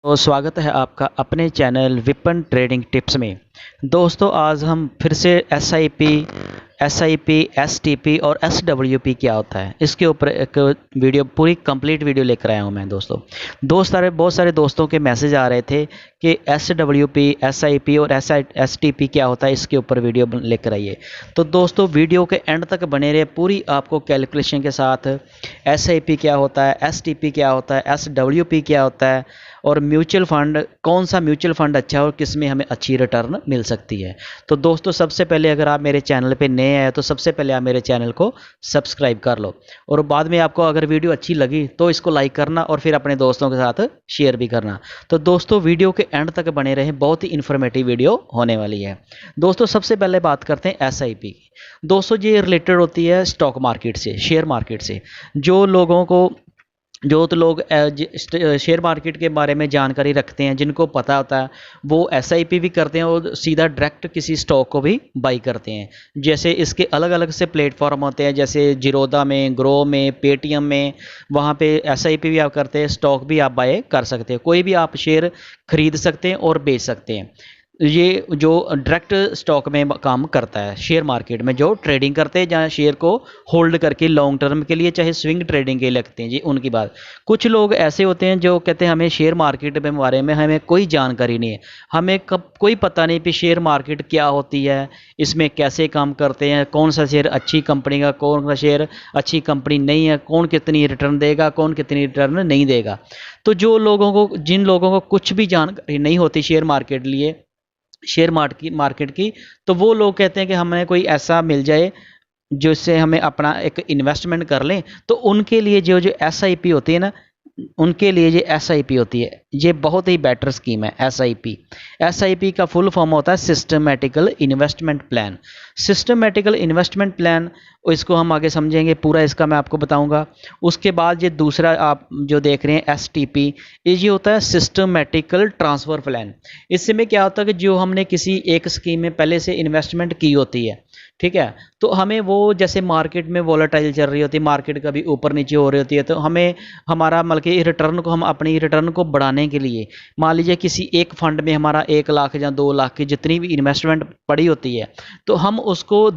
तो स्वागत है आपका अपने चैनल विपन ट्रेडिंग टिप्स में। दोस्तों आज हम फिर से एसआईपी, एसटीपी और एसडब्ल्यूपी क्या होता है इसके ऊपर एक वीडियो पूरी कंप्लीट वीडियो लेकर आया हूं मैं। दोस्तों बहुत सारे दोस्तों के मैसेज आ रहे थे कि एसडब्ल्यूपी, एसआईपी और एसटीपी क्या होता है, इसके ऊपर वीडियो लेकर आइए। तो दोस्तों वीडियो के एंड तक बने रहे, पूरी आपको कैलकुलेशन के साथ एसआईपी क्या होता है, एसटीपी क्या होता है, एसडब्ल्यूपी क्या होता है और म्यूचुअल फंड कौन सा म्यूचुअल फंड अच्छा है और किस में हमें अच्छी रिटर्न मिल सकती है। तो दोस्तों सबसे पहले अगर आप मेरे चैनल पे नए आए तो सबसे पहले आप मेरे चैनल को सब्सक्राइब कर लो और बाद में आपको अगर वीडियो अच्छी लगी तो इसको लाइक करना और फिर अपने दोस्तों के साथ शेयर भी करना। तो दोस्तों वीडियो के एंड तक बने रहें, बहुत ही इन्फॉर्मेटिव वीडियो होने वाली है। दोस्तों सबसे पहले बात करते हैं एसआईपी की। दोस्तों ये रिलेटेड होती है स्टॉक मार्केट से, शेयर मार्केट से। जो तो लोग शेयर मार्केट के बारे में जानकारी रखते हैं, जिनको पता होता है, वो एसआईपी भी करते हैं और सीधा डायरेक्ट किसी स्टॉक को भी बाई करते हैं। जैसे इसके अलग अलग से प्लेटफॉर्म होते हैं, जैसे जीरोधा में, ग्रो में, पेटीएम में, वहाँ पे एसआईपी भी आप करते हैं, स्टॉक भी आप बाय कर सकते हैं, कोई भी आप शेयर खरीद सकते हैं और बेच सकते हैं। ये जो डायरेक्ट स्टॉक में काम करता है, शेयर मार्केट में जो ट्रेडिंग करते हैं, जहाँ शेयर को होल्ड करके लॉन्ग टर्म के लिए चाहे स्विंग ट्रेडिंग के लिए लगते हैं जी, उनकी बात। कुछ लोग ऐसे होते हैं जो कहते हैं हमें शेयर मार्केट के बारे में हमें कोई जानकारी नहीं है, हमें कब कोई पता नहीं कि शेयर मार्केट क्या होती है, इसमें कैसे काम करते हैं, कौन सा शेयर अच्छी कंपनी का, कौन सा शेयर अच्छी कंपनी नहीं है, कौन कितनी रिटर्न देगा, कौन कितनी रिटर्न नहीं देगा। तो जिन लोगों को कुछ भी जानकारी नहीं होती शेयर मार्केट की, तो वो लोग कहते हैं कि हमें कोई ऐसा मिल जाए जिससे हमें अपना एक इन्वेस्टमेंट कर लें। तो उनके लिए जो जो एसआईपी होती है ना, उनके लिए ये एसआईपी होती है, ये बहुत ही बेटर स्कीम है एसआईपी। एसआईपी का फुल फॉर्म होता है systematical investment plan. Systematical investment plan, इसको हम आगे समझेंगे, पूरा इसका मैं आपको बताऊंगा। उसके बाद ये दूसरा आप जो देख रहे हैं एसटीपी, ये होता है सिस्टमेटिकल ट्रांसफर प्लान। इससे में क्या होता है कि जो हमने किसी एक स्कीम में पहले से इन्वेस्टमेंट की होती है, ठीक है, तो हमें वो जैसे मार्केट में वॉलेटाइल चल रही होती है, मार्केट कभी ऊपर नीचे हो रही होती है, तो हमें हमारा मतलब कि रिटर्न को, हम अपनी रिटर्न को बढ़ाने के लिए, मान लीजिए किसी एक फंड में हमारा 1 लाख या 2 लाख की जितनी भी इन्वेस्टमेंट पड़ी होती है, तो हम उसको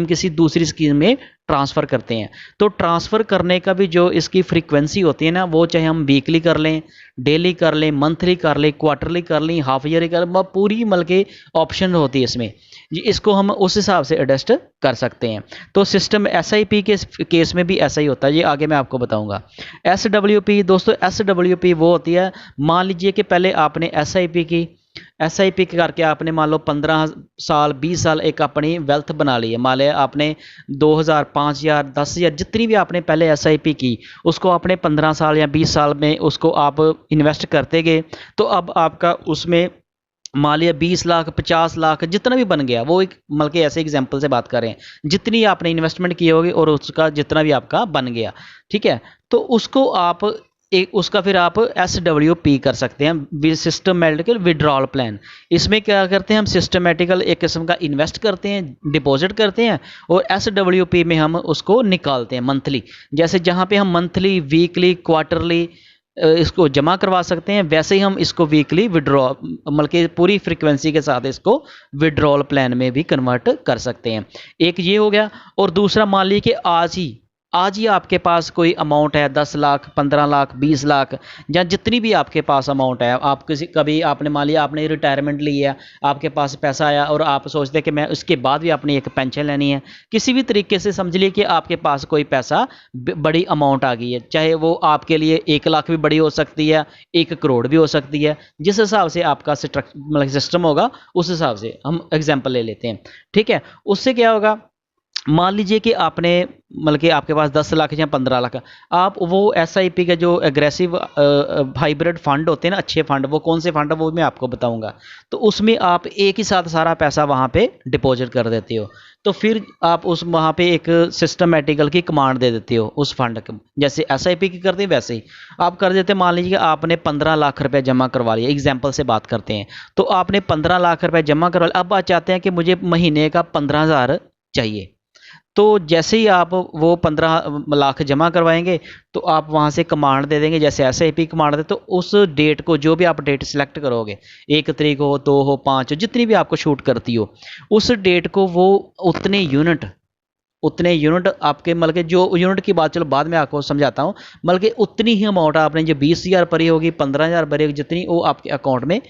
किसी दूसरी स्कीम में ट्रांसफ़र करते हैं। तो ट्रांसफ़र करने का भी जो इसकी फ्रीक्वेंसी होती है ना, वो चाहे हम वीकली कर लें, डेली कर लें, मंथली कर लें, क्वार्टरली कर लें, हाफ ईयरली कर लें, पूरी मतलब के ऑप्शन होती है इसमें जी, इसको हम उस हिसाब से एडजस्ट कर सकते हैं। तो सिस्टम एसआईपी के केस में भी ऐसा ही होता है, ये आगे मैं आपको बताऊंगा। एसडब्ल्यूपी, दोस्तों एसडब्ल्यूपी वो होती है, मान लीजिए कि पहले आपने एसआईपी करके आपने मान लो 15 साल 20 साल एक अपनी वेल्थ बना ली है। मान लिया आपने 2000, 5000, 10,000 जितनी भी आपने पहले एसआईपी की, उसको आपने 15 साल या 20 साल में उसको आप इन्वेस्ट करते गए। तो अब आपका उसमें मान लिया 20 लाख, 50 लाख जितना भी बन गया, वो एक मतलब कि ऐसे एग्जांपल से बात कर रहे हैं, जितनी आपने इन्वेस्टमेंट की होगी और उसका जितना भी आपका बन गया, ठीक है, तो उसको आप उसका फिर आप एसडब्ल्यूपी कर सकते हैं, सिस्टमेटिकल विड्रॉल प्लान। इसमें क्या करते हैं, हम सिस्टमेटिकल एक किस्म का इन्वेस्ट करते हैं, डिपॉजिट करते हैं, और एसडब्ल्यूपी में हम उसको निकालते हैं मंथली। जैसे जहाँ पे हम मंथली, वीकली, क्वार्टरली इसको जमा करवा सकते हैं, वैसे ही हम इसको वीकली विड्रॉ मतलब कि पूरी फ्रीक्वेंसी के साथ इसको विड्रॉल प्लान में भी कन्वर्ट कर सकते हैं। एक ये हो गया। और दूसरा, मान लीजिए कि आज ही आपके पास कोई अमाउंट है, 10 लाख, 15 लाख, 20 लाख, या जितनी भी आपके पास अमाउंट है, आप कभी आपने मान लिया आपने रिटायरमेंट लिया, आपके पास पैसा आया और आप सोचते हैं कि मैं उसके बाद भी अपनी एक पेंशन लेनी है, किसी भी तरीके से समझ लिए कि आपके पास कोई पैसा बड़ी अमाउंट आ गई है, चाहे वो आपके लिए 1 लाख भी बड़ी हो सकती है, 1 करोड़ भी हो सकती है, जिस हिसाब से आपका मतलब सिस्टम होगा उस हिसाब से हम एग्जाम्पल ले लेते हैं, ठीक है। उससे क्या होगा, मान लीजिए कि आपने मतलब कि आपके पास 10 लाख या 15 लाख, आप वो एसआईपी का जो एग्रेसिव हाइब्रिड फंड होते हैं ना, अच्छे फंड, वो कौन से फंड है वो मैं आपको बताऊंगा। तो उसमें आप एक ही साथ सारा पैसा वहाँ पे डिपॉजिट कर देते हो, तो फिर आप उस वहाँ पे एक सिस्टमेटिकल की कमांड दे देते हो उस फंड को, जैसे एसआईपी की करते हैं वैसे ही आप कर देते हैं। मान लीजिए कि आपने 15 लाख रुपए जमा करवा लिया, एग्जाम्पल से बात करते हैं, तो आपने 15 लाख रुपए जमा करवा लिया, अब आप चाहते हैं कि मुझे महीने का 15,000 चाहिए, तो जैसे ही आप वो 15 लाख जमा करवाएंगे तो आप वहाँ से कमांड दे देंगे, जैसे SIP कमांड दे, तो उस डेट को जो भी आप डेट सिलेक्ट करोगे, 1 तारीख हो, 2 हो, 5 हो, जितनी भी आपको शूट करती हो, उस डेट को वो उतने यूनिट आपके, मतलब कि जो यूनिट की बात चलो बाद में आपको समझाता हूँ, मतलब कि उतनी ही अमाउंट आपने जो 20,000 भरी होगी, 15,000 भरी होगी, जितनी वो आपके अकाउंट में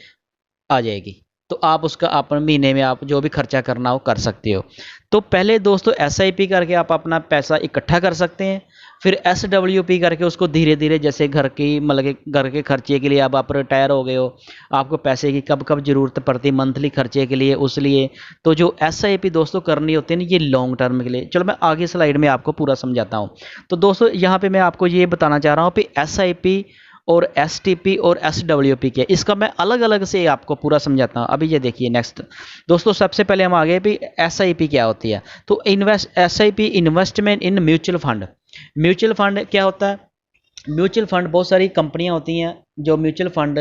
आ जाएगी। तो आप उसका अपन महीने में आप जो भी खर्चा करना हो कर सकते हो। तो पहले दोस्तों SIP करके आप अपना पैसा इकट्ठा कर सकते हैं, फिर SWP करके उसको धीरे धीरे, जैसे घर की, मतलब कि घर के खर्चे के लिए, अब आप रिटायर हो गए हो, आपको पैसे की कब कब ज़रूरत पड़ती है मंथली खर्चे के लिए, उस लिए तो जो SIP दोस्तों करनी होती है ना, ये लॉन्ग टर्म के लिए। चलो मैं आगे स्लाइड में आपको पूरा समझाता हूँ। तो दोस्तों यहाँ पे मैं आपको ये बताना चाह रहा हूँ कि SIP और STP और SWP के, इसका मैं अलग अलग से आपको पूरा समझाता हूँ। अभी ये देखिए नेक्स्ट दोस्तों, सबसे पहले हम आगे भी SIP क्या होती है। तो SIP investment in mutual fund. Mutual fund क्या होता है? म्यूचुअल फंड, बहुत सारी कंपनियां होती हैं जो म्यूचुअल फंड,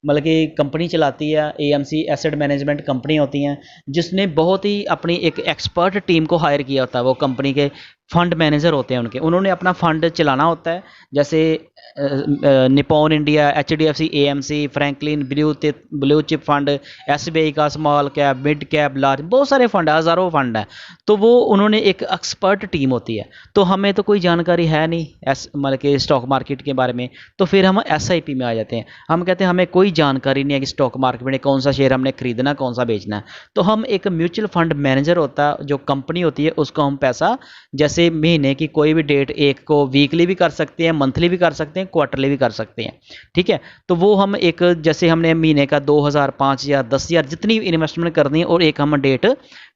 मतलब कि कंपनी चलाती है, AMC एसेट मैनेजमेंट कंपनी होती हैं, जिसने बहुत ही अपनी एक एक्सपर्ट टीम को हायर किया होता है। वो कंपनी के फंड मैनेजर होते हैं, उन्होंने अपना फंड चलाना होता है, जैसे Nippon India, HDFC AMC, Franklin blue chip fund, SBI का small cap, mid cap, large, बहुत सारे फंड, हज़ारों फंड है। तो वो उन्होंने एक एक्सपर्ट टीम होती है। तो हमें तो कोई जानकारी है नहीं मतलब कि स्टॉक मार्केट के बारे में, तो फिर हम SIP में आ जाते हैं। हम कहते हैं हमें कोई जानकारी नहीं है कि स्टॉक मार्केट में कौन सा शेयर हमने खरीदना, कौन सा बेचना है। तो हम एक म्यूचुअल फंड मैनेजर होता है, जो कंपनी होती है, उसको हम पैसा, जैसे महीने की कोई भी डेट, एक को वीकली भी कर सकते हैं, मंथली भी कर सकते हैं, क्वार्टरली भी कर सकते हैं, ठीक है। तो वो हम एक, जैसे हमने महीने का 2,000, 5,000, 10,000 जितनी इन्वेस्टमेंट करनी है, और एक हम डेट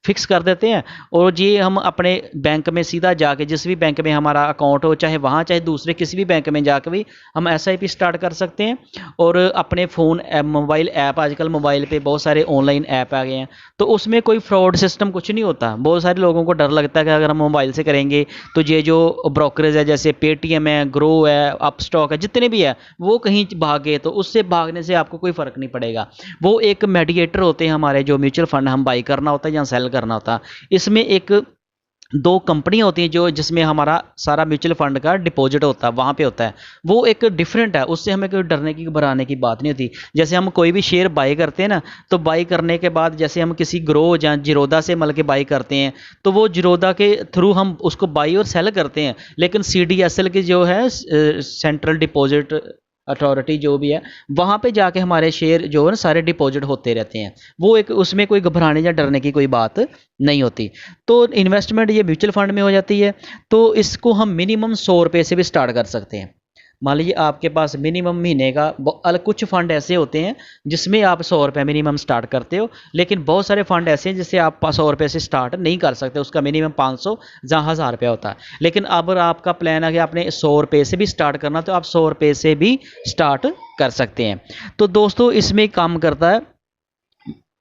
फिक्स कर देते हैं, और ये हम अपने बैंक में सीधा जाके, जिस भी बैंक में हमारा अकाउंट हो, चाहे वहाँ चाहे दूसरे किसी भी बैंक में जाकर भी हम SIP स्टार्ट कर सकते हैं। और अपने फ़ोन मोबाइल ऐप, आजकल मोबाइल पे बहुत सारे ऑनलाइन ऐप आ गए हैं, तो उसमें कोई फ्रॉड सिस्टम कुछ नहीं होता। बहुत सारे लोगों को डर लगता है कि अगर हम मोबाइल से करेंगे तो ये जो ब्रोकरेज है, जैसे पेटीएम है, ग्रो है, अपस्टॉक है, जितने भी है, वो कहीं भागे, तो उससे भागने से आपको कोई फ़र्क नहीं पड़ेगा। वो एक मेडिएटर होते हैं हमारे, जो म्यूचुअल फंड हम बाई करना होता है या सेल करना होता है। इसमें एक दो कंपनियां होती हैं जो, जिसमें हमारा सारा म्यूचुअल फंड का डिपॉजिट होता है, वहाँ पे होता है। वो एक डिफरेंट है, उससे हमें कोई डरने की, घबराने की बात नहीं होती। जैसे हम कोई भी शेयर बाई करते हैं ना, तो बाई करने के बाद जैसे हम किसी ग्रो या जीरोधा से मतलब के बाई करते हैं, तो वो जीरोधा के थ्रू हम उसको बाई और सेल करते हैं। लेकिन CDSL की जो है, सेंट्रल डिपॉजिट अथॉरिटी जो भी है, वहाँ पे जाके हमारे शेयर जो है ना, सारे डिपॉजिट होते रहते हैं। वो एक, उसमें कोई घबराने या डरने की कोई बात नहीं होती। तो इन्वेस्टमेंट ये म्यूचुअल फंड में हो जाती है। तो इसको हम मिनिमम 100 रुपये से भी स्टार्ट कर सकते हैं। मान लीजिए आपके पास मिनिमम महीने का, अलग कुछ फंड ऐसे होते हैं जिसमें आप 100 रुपये मिनिमम स्टार्ट करते हो, लेकिन बहुत सारे फंड ऐसे हैं जिससे आप 100 रुपये से स्टार्ट नहीं कर सकते, उसका मिनिमम 500 जहाँ 1,000 रुपया होता है। लेकिन अब आपका प्लान है कि आपने 100 रुपये से भी स्टार्ट करना, तो आप 100 रुपये से भी स्टार्ट कर सकते हैं। तो दोस्तों इसमें काम करता है,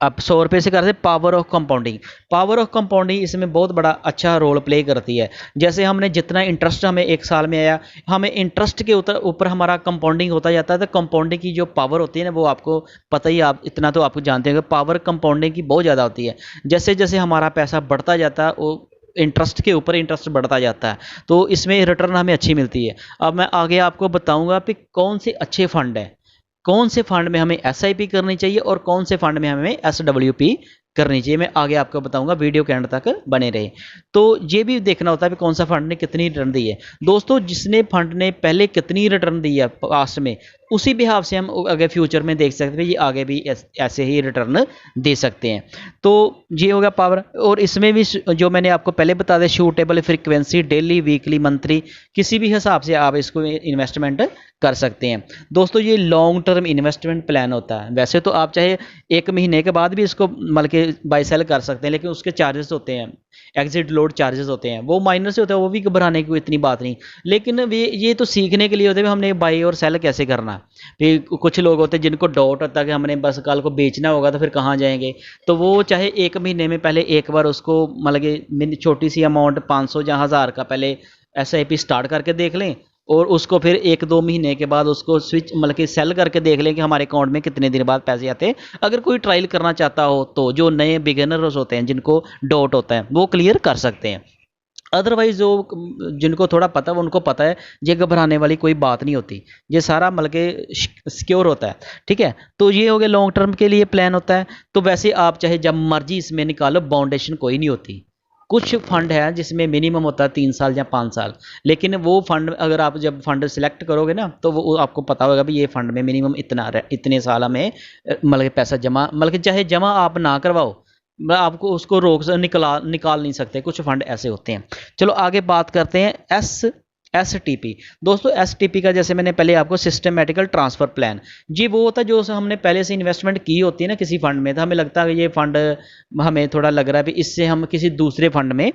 आप 100 रुपये से करते हैं power of compounding. Power of compounding इसमें बहुत बड़ा अच्छा रोल प्ले करती है। जैसे हमने जितना इंटरेस्ट हमें एक साल में आया, हमें इंटरेस्ट के ऊपर हमारा कंपाउंडिंग होता जाता है। तो कंपाउंडिंग की जो पावर होती है ना, वो आपको पता ही, आप इतना तो आपको जानते हैं कि पावर कंपाउंडिंग की बहुत ज़्यादा होती है। जैसे जैसे हमारा पैसा बढ़ता जाता है, वो इंटरेस्ट के ऊपर इंटरेस्ट बढ़ता जाता है, तो इसमें रिटर्न हमें अच्छी मिलती है। अब मैं आगे आपको बताऊंगा कि कौन से अच्छे फंड है, कौन से फंड में हमें SIP करनी चाहिए और कौन से फंड में हमें SWP करनी चाहिए। मैं आगे आपको बताऊंगा, वीडियो के एंड तक बने रहे। तो ये भी देखना होता है कि कौन सा फंड ने कितनी रिटर्न दी है। दोस्तों जिसने फंड ने पहले कितनी रिटर्न दी है पास्ट में, उसी बिहाव से हम अगर फ्यूचर में देख सकते हैं, ये आगे भी ऐसे ही रिटर्न दे सकते हैं। तो ये हो गया पावर। और इसमें भी जो मैंने आपको पहले बता दिया, suitable frequency, daily, weekly, monthly, किसी भी हिसाब से आप इसको इन्वेस्टमेंट कर सकते हैं। दोस्तों ये लॉन्ग टर्म इन्वेस्टमेंट प्लान होता है। वैसे तो आप चाहे 1 महीने के बाद भी इसको मतलब के बाई सेल कर सकते हैं, लेकिन उसके चार्जेस होते हैं, एग्जिट लोड चार्जेस होते हैं, वो माइनर से होता है, वो भी घबराने की कोई इतनी बात नहीं। लेकिन ये तो सीखने के लिए होते हैं हमने बाई और सेल कैसे करना है। फिर कुछ लोग होते हैं जिनको डाउट होता है कि हमने बस कल को बेचना होगा तो फिर कहाँ जाएंगे, तो वो चाहे 1 महीने में पहले एक बार उसको मतलब कि छोटी सी अमाउंट 500 या 1,000 का पहले SIP स्टार्ट करके देख लें, और उसको फिर 1-2 महीने के बाद उसको स्विच मतलब कि सेल करके देख लें कि हमारे अकाउंट में कितने दिन बाद पैसे आते हैं। अगर कोई ट्रायल करना चाहता हो, तो जो नए बिगिनर्स होते हैं जिनको डाउट होता है, वो क्लियर कर सकते हैं। अदरवाइज जो जिनको थोड़ा पता है उनको पता है, ये घबराने वाली कोई बात नहीं होती, ये सारा मतलब के सिक्योर होता है। ठीक है, तो ये हो गया लॉन्ग टर्म के लिए प्लान होता है। तो वैसे आप चाहे जब मर्जी इसमें निकालो, बाउंडेशन कोई नहीं होती। कुछ फंड है जिसमें मिनिमम होता है 3 साल या 5 साल, लेकिन वो फंड अगर आप जब फंड सिलेक्ट करोगे ना, तो वो आपको पता होगा भी ये फंड में मिनिमम इतने साल हमें मतलब पैसा जमा, मतलब चाहे जमा आप ना करवाओ, आपको उसको रोक निकाल नहीं सकते। कुछ फंड ऐसे होते हैं। चलो आगे बात करते हैं एस टी पी। दोस्तों एस टी पी का जैसे मैंने पहले आपको सिस्टमेटिकल ट्रांसफर प्लान, जी वो होता है जो हमने पहले से इन्वेस्टमेंट की होती है ना किसी फंड में, तो हमें लगता है कि ये फंड हमें थोड़ा लग रहा है भी इससे हम किसी दूसरे फंड में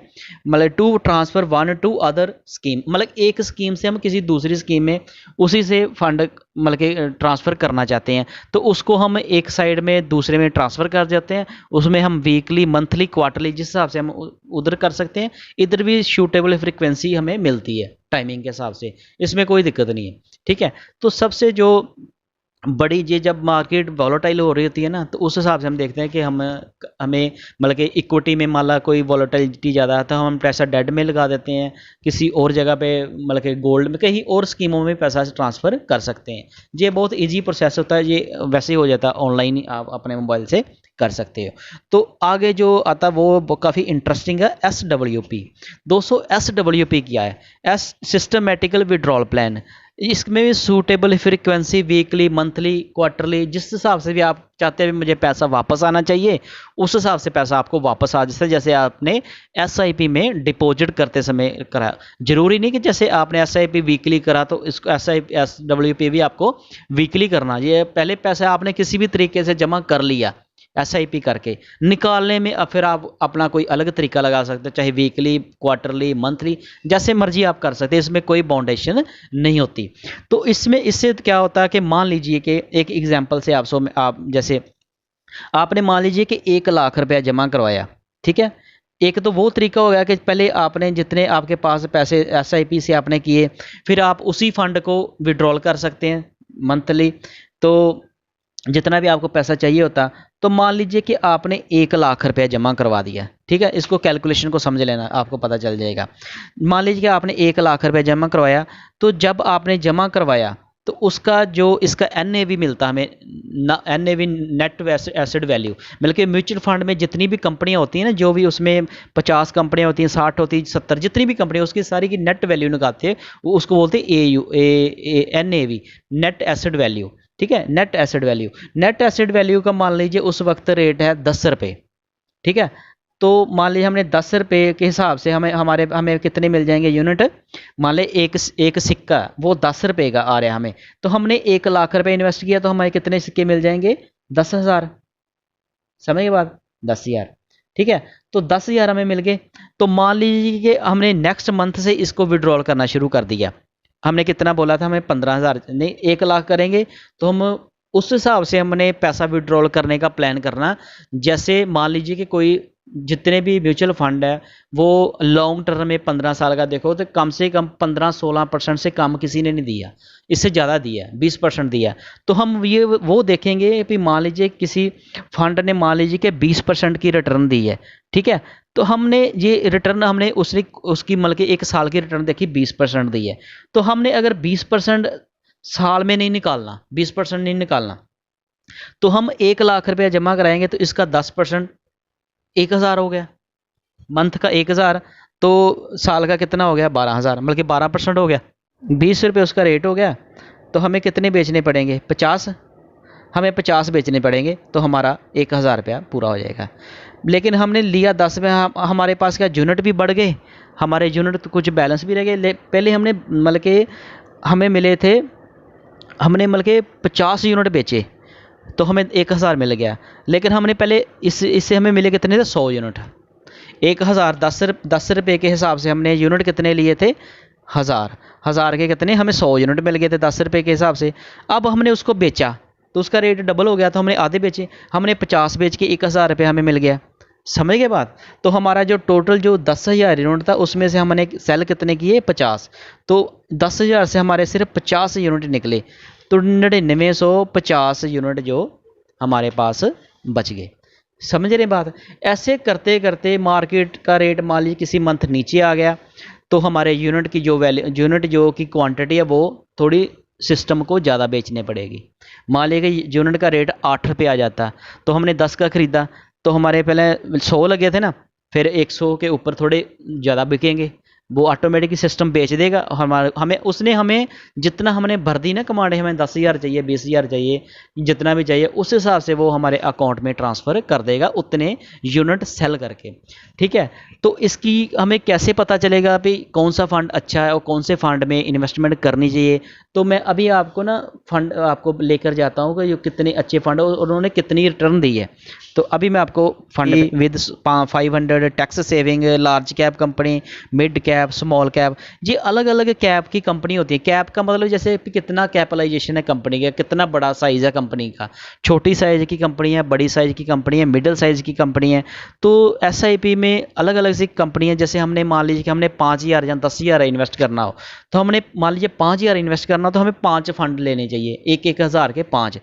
मतलब to transfer one to other scheme, मतलब एक स्कीम से हम किसी दूसरी स्कीम में उसी से फंड मतलब के ट्रांसफ़र करना चाहते हैं, तो उसको हम एक साइड में दूसरे में ट्रांसफ़र कर देते हैं। उसमें हम वीकली, मंथली, क्वार्टरली जिस हिसाब से हम उधर कर सकते हैं, इधर भी सूटेबल फ्रिक्वेंसी हमें मिलती है टाइमिंग के हिसाब से, इसमें कोई दिक्कत नहीं है। ठीक है, तो सबसे जो बड़ी ये जब मार्केट वॉलेटाइल हो रही होती है ना, तो उस हिसाब से हम देखते हैं कि हमें मतलब कि इक्विटी में मान ला कोई वॉलेटिलिटी ज़्यादा है तो हम पैसा डेट में लगा देते हैं, किसी और जगह पे मतलब कि गोल्ड में, कहीं और स्कीमों में पैसा ट्रांसफ़र कर सकते हैं। ये बहुत ईजी प्रोसेस होता है, ये वैसे ही हो जाता है, ऑनलाइन आप अपने मोबाइल से कर सकते हो। तो आगे जो आता है वो काफ़ी इंटरेस्टिंग है, SWP। दोस्तों SWP क्या है? Systematical withdrawal plan. इसमें भी suitable frequency weekly, monthly, quarterly, जिस हिसाब से भी आप चाहते हैं मुझे पैसा वापस आना चाहिए, उस हिसाब से पैसा आपको वापस आ जैसे जैसे आपने SIP में डिपॉजिट करते समय करा। जरूरी नहीं कि जैसे आपने SIP वीकली करा तो इसको SWP भी आपको वीकली करना। ये पहले पैसा आपने किसी भी तरीके से जमा कर लिया SIP करके, निकालने में अब फिर आप अपना कोई अलग तरीका लगा सकते हैं, चाहे वीकली, क्वार्टरली, मंथली, जैसे मर्जी आप कर सकते हैं, इसमें कोई बाउंडेशन नहीं होती। तो इसमें इससे क्या होता है कि मान लीजिए कि एक एग्जांपल से आप जैसे आपने मान लीजिए कि 1 लाख रुपया जमा करवाया। ठीक है, एक तो वो तरीका हो गया कि पहले आपने जितने आपके पास पैसे SIP से आपने किए, फिर आप उसी फंड को विड्रॉल कर सकते हैं मंथली, तो जितना भी आपको पैसा चाहिए होता। तो मान लीजिए कि आपने 1 लाख रुपया जमा करवा दिया। ठीक है, इसको कैलकुलेशन को समझ लेना, आपको पता चल जाएगा। मान लीजिए कि आपने 1 लाख रुपया जमा करवाया, तो जब आपने जमा करवाया तो उसका जो इसका NAV मिलता हमें NAV, नेट एसेट वैल्यू, बल्कि म्यूचुअल फंड में जितनी भी कंपनियां होती हैं ना, जो भी उसमें 50 कंपनियां होती हैं, 60 होती हैं, 70, जितनी भी कंपनियां, उसकी सारी की नेट वैल्यू निकालते हैं, उसको बोलते हैं NAV, नेट एसेट वैल्यू। ठीक है, net asset value, net asset value का मान लीजिए उस वक्त रेट है 10 रुपये। ठीक है, तो मान लीजिए हमने 10 रुपये के हिसाब से हमें कितने मिल जाएंगे यूनिट। मान लें एक सिक्का वो 10 रुपये का आ रहा है हमें, तो हमने 1 लाख रुपये इन्वेस्ट किया, तो हमें कितने सिक्के मिल जाएंगे? 10,000। समझ के बाद 10,000। ठीक है, तो 10,000 हमें मिल गए। तो मान लीजिए कि हमने नेक्स्ट मंथ से इसको विड्रॉल करना शुरू कर दिया। हमने कितना बोला था? हमें 15,000 नहीं 1 लाख करेंगे, तो हम उस हिसाब से हमने पैसा विड्रॉल करने का प्लान करना। जैसे मान लीजिए कि कोई जितने भी म्यूचुअल फंड है वो लॉन्ग टर्म में 15 साल का देखो, तो कम से कम 15-16% से कम किसी ने नहीं दिया, इससे ज़्यादा दिया, 20% दिया। तो हम ये वो देखेंगे कि मान लीजिए किसी फंड ने मान लीजिए कि 20% की रिटर्न दी है। ठीक है, तो हमने ये रिटर्न हमने उसकी मतलब कि 1 साल की रिटर्न देखी 20% दी है, तो हमने अगर 20% साल में नहीं निकालना, 20% नहीं निकालना, तो हम 1 लाख रुपया जमा कराएंगे, तो इसका 10% 1,000 हो गया, मंथ का 1,000, तो साल का कितना हो गया? 12,000, मतलब कि 12% हो गया। 20 रुपये उसका रेट हो गया, तो हमें कितने बेचने पड़ेंगे? 50। हमें 50 बेचने पड़ेंगे, तो हमारा 1,000 रुपया पूरा हो जाएगा। लेकिन हमने लिया 10 में, हमारे पास क्या यूनिट भी बढ़ गए, हमारे यूनिट तो कुछ बैलेंस भी रह गए। पहले हमने मतलब कि हमें मिले थे, हमने मतलब कि 50 यूनिट बेचे, तो हमें 1,000 मिल गया। लेकिन हमने पहले इससे हमें मिले कितने थे? 100 यूनिट। 1,000 10 रुपये के हिसाब से हमने यूनिट कितने लिए थे? 1,000 के कितने? हमें 100 यूनिट मिल गए थे 10 रुपये के हिसाब से। अब हमने उसको बेचा, तो उसका रेट डबल हो गया, तो हमने आधे बेचे, हमने 50 बेच के 1,000 रुपये हमें मिल गया। समझ गए बात? तो हमारा जो टोटल जो 10,000 यूनिट था, उसमें से हमने सेल कितने किए? 50। तो 10,000 से हमारे सिर्फ 50 यूनिट निकले, तो 9950 यूनिट जो हमारे पास बच गए। समझ रहे हैं बात। ऐसे करते करते मार्केट का रेट मान लीजिए किसी मंथ नीचे आ गया, तो हमारे यूनिट की जो वैल्यू, यूनिट जो की क्वांटिटी है वो थोड़ी सिस्टम को ज़्यादा बेचने पड़ेगी। मान लीजिए कि यूनिट का रेट 8 रुपये आ जाता, तो हमने 10 का ख़रीदा, तो हमारे पहले 100 लगे थे ना, फिर 100 के ऊपर थोड़े ज़्यादा बिकेंगे, वो ऑटोमेटिकली सिस्टम बेच देगा। हमारे हमें उसने हमें जितना हमने भर दी ना कमांड, हमें 10,000 चाहिए, 20,000 चाहिए, जितना भी चाहिए उस हिसाब से वो हमारे अकाउंट में ट्रांसफ़र कर देगा उतने यूनिट सेल करके। ठीक है, तो इसकी हमें कैसे पता चलेगा भाई कौन सा फ़ंड अच्छा है और कौन से फ़ंड में इन्वेस्टमेंट करनी चाहिए। तो मैं अभी आपको ना फ़ंड आपको लेकर जाता हूँ कि ये कितने अच्छे फ़ंड और उन्होंने कितनी रिटर्न दी है। तो अभी मैं आपको fund with 500 tax saving, large cap company, mid cap, small cap, ये अलग अलग कैप की कंपनी होती है। कैप का मतलब जैसे कितना कैपिटलाइजेशन है कंपनी का, कितना बड़ा साइज है कंपनी का, छोटी साइज की कंपनी है, बड़ी साइज की कंपनी है, मिडिल साइज की कंपनी है। तो एसआईपी में अलग अलग सी कंपनी है। जैसे हमने मान लीजिए कि हमने 5,000 या 10,000 इन्वेस्ट करना हो, तो हमने मान लीजिए 5,000 इन्वेस्ट करना हो, तो हमें 5 फंड लेने चाहिए, 1,000 के 5।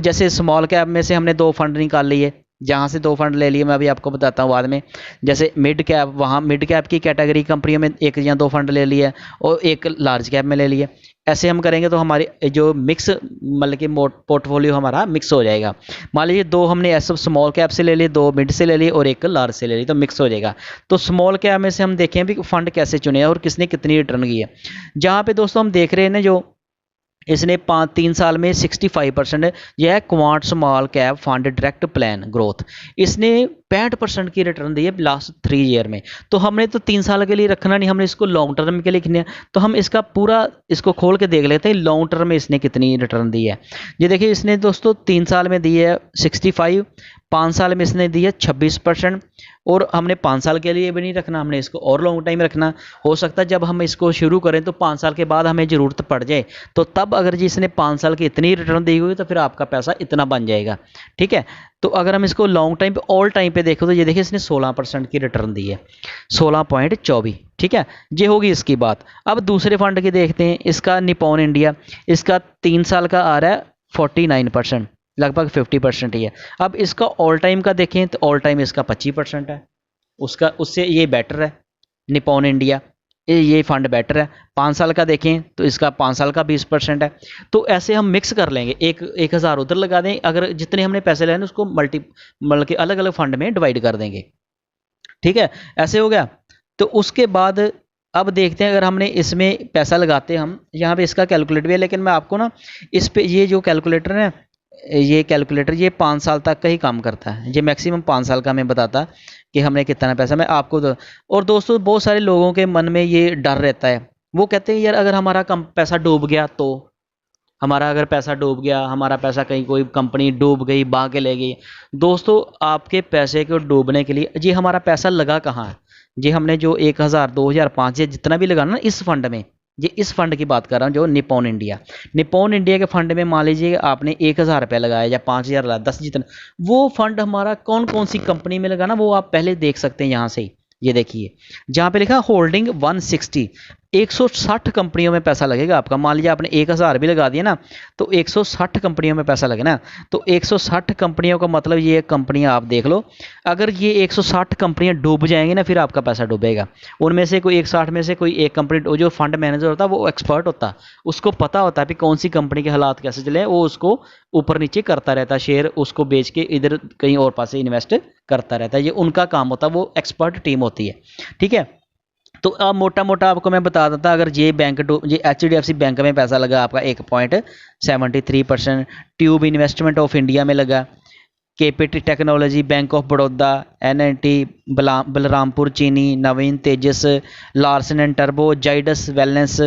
जैसे स्मॉल कैप में से हमने 2 फंड निकाल लिए, जहाँ से 2 फंड ले लिए मैं अभी आपको बताता हूँ बाद में। जैसे मिड कैप, वहाँ मिड कैप की कैटेगरी कंपनियों में 1 या 2 फंड ले लिए और 1 लार्ज कैप में ले लिए। ऐसे हम करेंगे तो हमारी जो मिक्स मतलब कि पोर्टफोलियो हमारा मिक्स हो जाएगा। मान लीजिए 2 हमने ऐसे स्मॉल कैप से ले लिए, 2 मिड से ले लिए और 1 लार्ज से ले ली, तो मिक्स हो जाएगा। तो स्मॉल कैप में से हम देखें भी फंड कैसे चुने और किसने कितनी रिटर्न की है। जहाँ पे दोस्तों हम देख रहे हैं ना, जो इसने 3 साल में 65%, यह है quant small cap fund direct plan growth, इसने 65% की रिटर्न दी है लास्ट 3 ईयर में। तो हमने तो 3 साल के लिए रखना नहीं, हमने इसको लॉन्ग टर्म के लिए रखना है। तो हम इसका पूरा इसको खोल के देख लेते हैं लॉन्ग टर्म में इसने कितनी रिटर्न दी है। ये देखिए इसने दोस्तों 3 साल में दी है 65, 5 साल में इसने दी है 26%, और हमने 5 साल के लिए भी नहीं रखना, हमने इसको और लॉन्ग टाइम रखना। हो सकता है जब हम इसको शुरू करें तो 5 साल के बाद हमें ज़रूरत पड़ जाए, तो तब अगर जी इसने 5 साल की इतनी रिटर्न दी हुई तो फिर आपका पैसा इतना बन जाएगा। ठीक है, तो अगर हम इसको लॉन्ग टाइम पे ऑल टाइम पे देखो तो ये देखिए इसने 16% की रिटर्न दी है, 16.24। ठीक है, ये होगी इसकी बात। अब दूसरे फंड की देखते हैं, इसका निपॉन इंडिया, इसका 3 साल का आ रहा है 49%, लगभग 50% ही है। अब इसका ऑल टाइम का देखें तो ऑल टाइम इसका 25% है, उसका उससे ये बेटर है निपॉन इंडिया, ये फंड बेटर है। 5 साल का देखें तो इसका 5 साल का 20% है। तो ऐसे हम मिक्स कर लेंगे, 1,000 उधर लगा दें, अगर जितने हमने पैसे लेने उसको मतलब कि अलग अलग फंड में डिवाइड कर देंगे। ठीक है, ऐसे हो गया। तो उसके बाद अब देखते हैं, अगर हमने इसमें पैसा लगाते हम, यहाँ पे इसका कैलकुलेटर भी है, लेकिन मैं आपको ना इस पे ये जो कैलकुलेटर है, ये कैलकुलेटर ये 5 साल तक का ही काम करता है, ये मैक्सिमम 5 साल का हमें बताता कि हमने कितना पैसा, मैं आपको और दोस्तों बहुत सारे लोगों के मन में ये डर रहता है, वो कहते हैं यार अगर हमारा कम पैसा डूब गया तो, हमारा अगर पैसा डूब गया, हमारा पैसा कहीं कोई कंपनी डूब गई, बहा के ले गई। दोस्तों आपके पैसे को डूबने के लिए जी हमारा पैसा लगा कहाँ है, जी हमने जो 1,000 2,000 5,000 जितना भी लगाना ना इस फंड में, ये इस फंड की बात कर रहा हूँ जो निपॉन इंडिया, निपॉन इंडिया के फंड में मान लीजिए आपने 1,000 रुपये लगाया या 5,000 लगाया, 10 जितना, वो फंड हमारा कौन कौन सी कंपनी में लगाना वो आप पहले देख सकते हैं यहाँ से ही। ये देखिए जहाँ पे लिखा होल्डिंग 160, 160 कंपनियों में पैसा लगेगा आपका। मान लीजिए आपने 1,000 भी लगा दिया ना, तो 160 कंपनियों में पैसा लगेगा ना। तो 160 कंपनियों का मतलब ये कंपनियां आप देख लो, अगर ये 160 कंपनियां डूब जाएंगी ना फिर आपका पैसा डूबेगा। उनमें से कोई 160 में से कोई एक कंपनी, जो फंड मैनेजर होता है वो एक्सपर्ट होता है, उसको पता होता है कि कौन सी कंपनी के हालात कैसे चले, वो उसको ऊपर नीचे करता रहता है, शेयर उसको बेच के इधर कहीं और पास इन्वेस्ट करता रहता है, ये उनका काम होता है, वो एक्सपर्ट टीम होती है। ठीक है, तो अब मोटा मोटा आपको मैं बता देता, अगर ये बैंक ये HDFC बैंक में पैसा लगा आपका 1.73%, ट्यूब इन्वेस्टमेंट ऑफ इंडिया में लगा, KPT technology, bank of Baroda, NNT, Balrampur Chini, Navin Tejas, Larsen and टर्बो, जाइडस वेलनेस।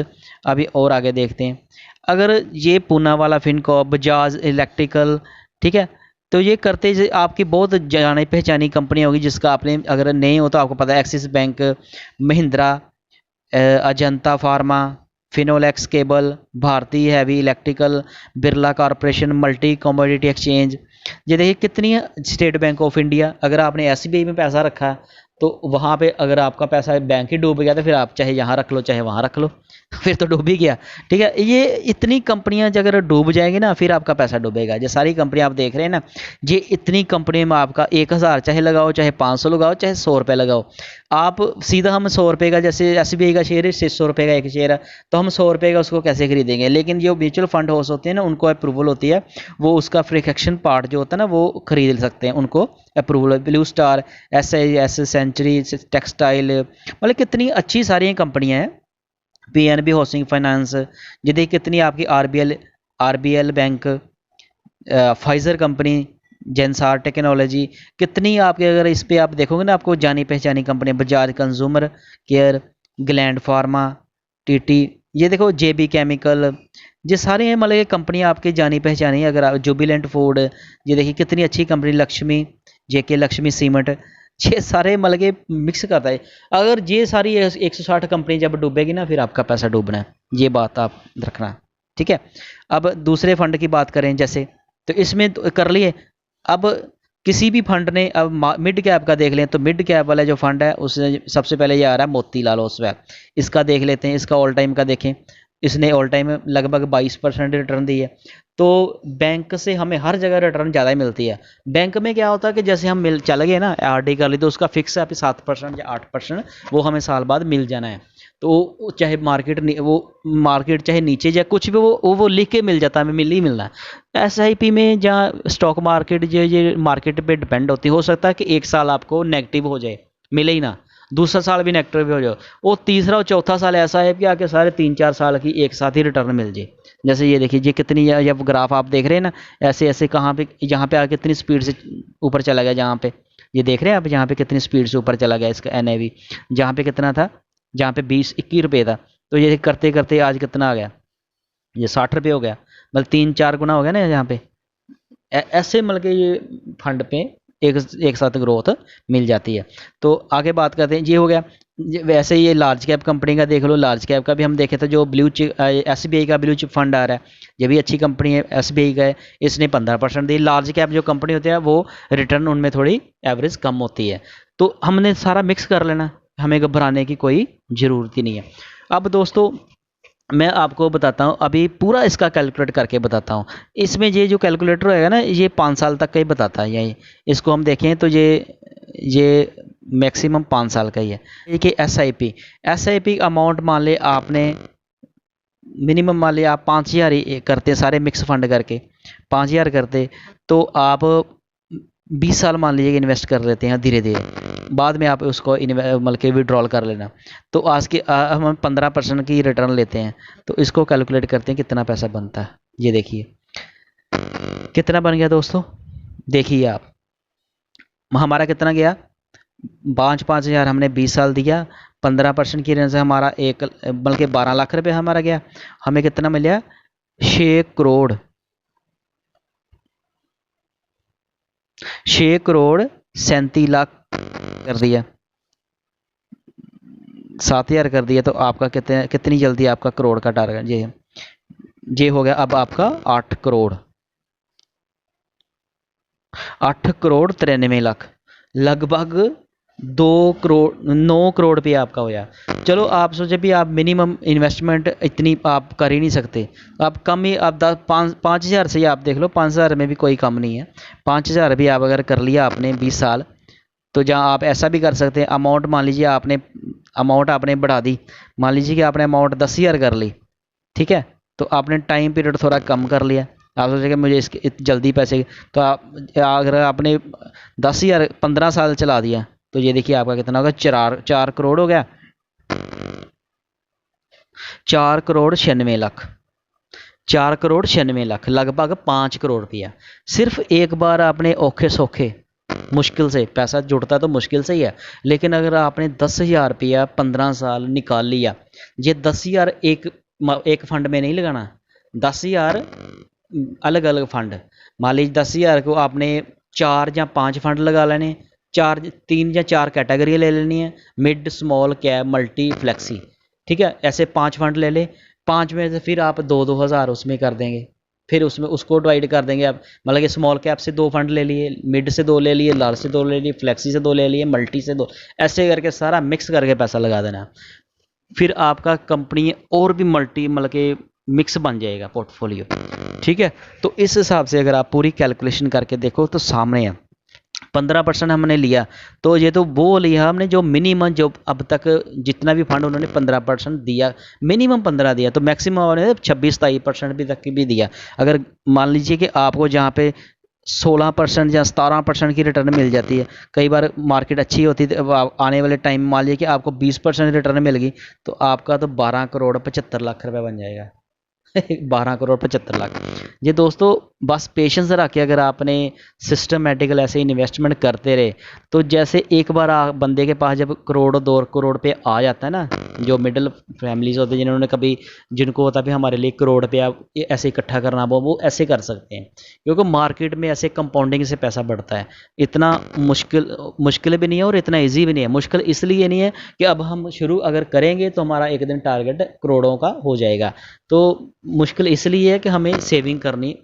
अभी और आगे देखते हैं, अगर ये पूना वाला फिनकॉर्प, बजाज इलेक्ट्रिकल, ठीक है, तो ये करते आपकी बहुत जानी पहचानी कंपनी होगी, जिसका आपने अगर नहीं हो तो आपको पता है, Axis bank, Mahindra, Ajanta pharma, Finolex cable, Bharatiya heavy electrical, Birla corporation, multi commodity exchange. ये देखिए कितनी है, स्टेट बैंक ऑफ इंडिया। अगर आपने SBI में पैसा रखा है तो वहाँ पे अगर आपका पैसा बैंक ही डूब गया तो फिर आप चाहे यहाँ रख लो चाहे वहाँ रख लो, फिर तो डूब ही गया। ठीक है, ये इतनी कंपनियां अगर डूब जाएंगी ना, फिर आपका पैसा डूबेगा। जो सारी कंपनियां आप देख रहे हैं ना, ये इतनी कंपनी में आपका 1,000 चाहे लगाओ, चाहे 500 लगाओ, चाहे 100 रुपये लगाओ, आप सीधा हम 100 रुपये का, जैसे SBI का शेयर है 600 रुपये का एक शेयर है, तो हम 100 रुपये का उसको कैसे खरीदेंगे। लेकिन जो म्यूचुअल फंड हाउस होते हैं ना, उनको अप्रूवल होती है, वो उसका फ्रिक्शन पार्ट जो होता है ना वो खरीद सकते हैं, उनको approval. Blue Star, SAS, Century Textile, मतलब कितनी अच्छी सारी कंपनियां हैं। PNB हाउसिंग फाइनेंस, ये देखिए कितनी आपकी RBL bank, Pfizer company, Zensar technology, कितनी आपके, अगर इस पे आप देखोगे ना, आपको जानी पहचानी company, Bajaj consumer care, gland pharma, TT, ये देखो JB केमिकल, ये सारे हैं मतलब ये कंपनियां आपकी जानी पहचानी है। अगर आप जुबिलेंट फूड, ये देखिए कितनी अच्छी company, Lakshmi, JK Lakshmi cement, ये सारे मतलब के मिक्स करता है। अगर ये सारी 160 कंपनी जब डूबेगी ना, फिर आपका पैसा डूबना है, ये बात आप रखना। ठीक है, अब दूसरे फंड की बात करें जैसे, तो इसमें तो कर लिए। अब किसी भी फंड ने, अब मिड कैप का देख लें, तो मिड कैप वाला जो फंड है उसने सबसे पहले ये आ रहा है मोतीलाल ओसवाल, इसका देख लेते हैं। इसका ऑल टाइम का देखें, इसने ऑल टाइम लगभग 22% रिटर्न दी है। तो बैंक से हमें हर जगह रिटर्न ज़्यादा ही मिलती है। बैंक में क्या होता है कि जैसे हम चल गए ना, RD कर ली, तो उसका फिक्स है अभी 7% या 8%, वो हमें साल बाद मिल जाना है। तो चाहे मार्केट चाहे नीचे जाए, कुछ भी वो लिख के मिल जाता है, हमें मिल ही मिलना है। SIP में जहाँ स्टॉक मार्केट ये मार्केट पे डिपेंड होती है, हो सकता है कि एक साल आपको नेगेटिव हो जाए, मिले ही ना, दूसरा साल भी नेगेटिव हो जाए, और तीसरा और चौथा साल ऐसा है कि आके सारे 3-4 साल की एक साथ ही रिटर्न मिल जाए। जैसे ये देखिए, ये कितनी, जब ग्राफ आप देख रहे हैं ना, ऐसे ऐसे कहाँ पे, यहाँ पे आके कितनी स्पीड से ऊपर चला गया, जहाँ पे ये देख रहे हैं आप, यहाँ पे कितनी स्पीड से ऊपर चला गया इसका NAV, जहाँ पे कितना था, जहाँ पे 20-21 रुपये था, तो ये करते करते आज कितना आ गया, ये 60 रुपये हो गया, मतलब 3-4 गुना हो गया ना यहाँ पे। ऐसे मतलब कि ये फंड पे एक साथ ग्रोथ मिल जाती है। तो आगे बात करते हैं, ये हो गया। वैसे ये लार्ज कैप कंपनी का देख लो, लार्ज कैप का भी हम देखे तो जो ब्लू चिप SBI का ब्लू चिप फंड आ रहा है, ये भी अच्छी कंपनी है, SBI का है, इसने 15% दी। लार्ज कैप जो कंपनी होती है वो रिटर्न उनमें थोड़ी एवरेज कम होती है। तो हमने सारा मिक्स कर लेना, हमें घबराने की कोई ज़रूरत ही नहीं है। अब दोस्तों मैं आपको बताता हूँ, अभी पूरा इसका कैलकुलेट करके बताता हूँ। इसमें ये जो कैलकुलेटर होएगा ना, ये 5 साल तक का ही बताता है। यही इसको हम देखें तो ये मैक्सिमम 5 साल का ही है। देखिए SIP अमाउंट मान ले आपने, मिनिमम मान लिया आप 5,000 ही करते, सारे मिक्स फंड करके 5,000 करते, तो आप 20 साल मान लीजिए इन्वेस्ट कर लेते हैं धीरे धीरे, बाद में आप उसको मतलब के विड्रॉल कर लेना। तो आज के हम 15% की रिटर्न लेते हैं, तो इसको कैलकुलेट करते हैं कितना पैसा बनता है। ये देखिए कितना बन गया दोस्तों, देखिए आप, हमारा कितना गया, 5,000 हमने 20 साल दिया, 15% की रेंज से हमारा बल्कि 12 लाख रुपये हमारा गया। हमें कितना मिला, 6 करोड़ 37 लाख कर दिया, 7,000 कर दिया। तो आपका कितनी जल्दी आपका करोड़ का टारगेट ये हो गया। अब आपका 8 करोड़ 93 लाख, लगभग 9 करोड़ पे आपका हो गया। चलो आप सोचे भी आप मिनिमम इन्वेस्टमेंट इतनी आप कर ही नहीं सकते, आप कम ही, आप 5,000 से ही आप देख लो, 5,000 में भी कोई कम नहीं है। 5,000 भी आप अगर कर लिया आपने 20 साल, तो जहाँ आप ऐसा भी कर सकते हैं, अमाउंट मान लीजिए अमाउंट आपने बढ़ा दी, मान लीजिए कि आपने अमाउंट 10,000 कर ली, ठीक है, तो आपने टाइम पीरियड थोड़ा कम कर लिया। आप सोचे कि मुझे इसके जल्दी पैसे, तो आप अगर आपने 10,000 15 साल चला दिया, तो ये देखिए आपका कितना होगा, 4 करोड़ हो गया, 4 करोड़ 96 लाख, 4 करोड़ 96 लाख, लगभग 5 करोड़ रुपया। सिर्फ एक बार आपने औखे सौखे मुश्किल से पैसा जुड़ता तो मुश्किल से ही है, लेकिन अगर आपने 10,000 रुपया 15 साल निकाल लिया, ये 10,000 एक फंड में नहीं लगाना, 10,000 अलग अलग फंड, मान लीजिए 10,000 को आपने 4 या 5 फंड लगा लेने, 3 या 4 कैटेगरी ले लेनी है, mid small cap multi flexi, ठीक है, ऐसे 5 फंड ले ले, 5 में से फिर आप 2-2 हज़ार उसमें कर देंगे, फिर उसमें उसको डिवाइड कर देंगे आप, मतलब कि स्मॉल कैप से 2 फंड ले लिए, मिड से 2 ले लिए, लार्ज से 2 ले लिए, फ्लेक्सी से 2 ले लिए, मल्टी से 2, ऐसे करके सारा मिक्स करके पैसा लगा देना। फिर आपका कंपनी और भी मल्टी मतलब के मिक्स बन जाएगा पोर्टफोलियो। ठीक है, तो इस हिसाब से अगर आप पूरी कैलकुलेशन करके देखो तो सामने है 15% हमने लिया, तो ये तो वो लिया हमने जो मिनिमम, जो अब तक जितना भी फंड उन्होंने 15% दिया, मिनिमम 15 दिया, तो मैक्सिमम उन्होंने 26-27% भी तक भी दिया। अगर मान लीजिए कि आपको जहाँ पे 16% या 17% की रिटर्न मिल जाती है, कई बार मार्केट अच्छी होती है, आने वाले टाइम मान लीजिए कि आपको 20% रिटर्न मिल गई, तो आपका तो 12 करोड़ 75 लाख रुपए बन जाएगा। 12 करोड़ 75 लाख। ये दोस्तों बस पेशेंस रख के अगर आपने सिस्टमेटिकल ऐसे इन्वेस्टमेंट करते रहे, तो जैसे एक बार बंदे के पास जब करोड़ 2 करोड़ पे आ जाता है ना, जो मिडिल फैमिलीज होते हैं जिन्होंने कभी, जिनको होता है भी हमारे लिए करोड़ रुपया ऐसे इकट्ठा करना, वो ऐसे कर सकते हैं, क्योंकि मार्केट में ऐसे कंपाउंडिंग से पैसा बढ़ता है। इतना मुश्किल भी नहीं है और इतना ईजी भी नहीं है। मुश्किल इसलिए नहीं है कि अब हम शुरू अगर करेंगे तो हमारा एक दिन टारगेट करोड़ों का हो जाएगा, तो मुश्किल इसलिए है कि हमें सेविंग करनी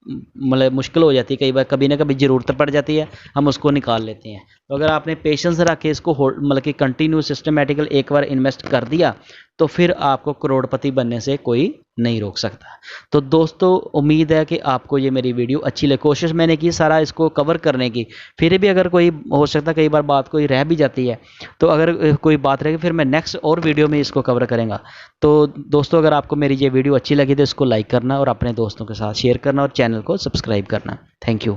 मतलब मुश्किल हो जाती है, कई बार कभी ना कभी ज़रूरत पड़ जाती है, हम उसको निकाल लेते हैं। तो अगर आपने पेशेंस रख के इसको होल्ड मतलब कि कंटिन्यू सिस्टमेटिकल एक बार इन्वेस्ट कर दिया, तो फिर आपको करोड़पति बनने से कोई नहीं रोक सकता। तो दोस्तों उम्मीद है कि आपको ये मेरी वीडियो अच्छी लगी। कोशिश मैंने की सारा इसको कवर करने की, फिर भी अगर कोई हो सकता है कई बार बात कोई रह भी जाती है, तो अगर कोई बात रहेगी फिर मैं नेक्स्ट और वीडियो में इसको कवर करेंगे। तो दोस्तों अगर आपको मेरी ये वीडियो अच्छी लगी तो इसको लाइक करना और अपने दोस्तों के साथ शेयर करना और चैनल को सब्सक्राइब करना। Thank you.